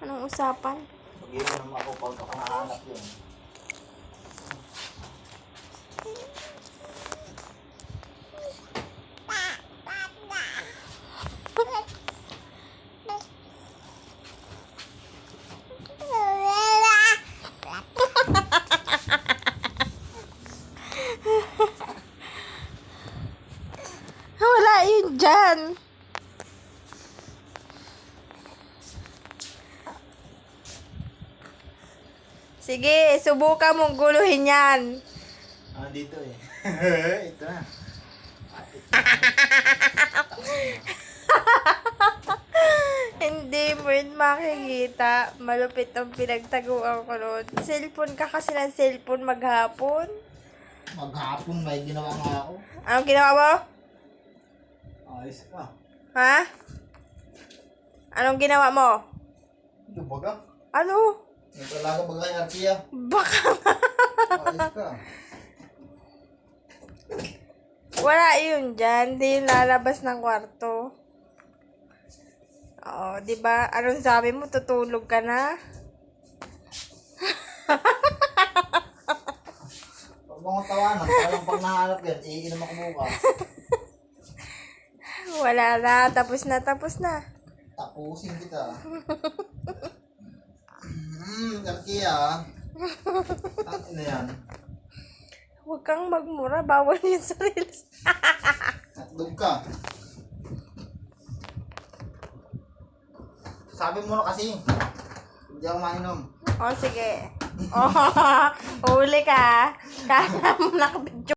Anong usapan? Mag-inom ako pag ako nahanap yun. Wala yun dyan. Sige, subukan mong guluhin yan. Dito eh. Ito na. Hindi mo yun makikita. Malupit ang pinagtaguan ko nun. Cellphone ka kasi ng cellphone maghapon. Maghapon may ginawa nga ako. Anong ginawa mo? Ayos ka. Ha? Anong ginawa mo? Ito baga. Ano? Yung talaga baga kay Arcia. Baka Ayos ka. wala yun dyan. Hindi yung lalabas ng kwarto. Oo, di ba? Anong sabi mo? Tutulog ka na? Pag mga tawanan, parang pag nahanap yan, iinom ako bukas. Wala na. Tapos na, tapos na. Tapusin kita. Arcia. Ano na yan? Huwag kang magmura. Bawal yun sa reels. Doon ka. Sabi mo na kasi. Hindi ako mainom. O, sige. O, huli ka. Kala mo nakabit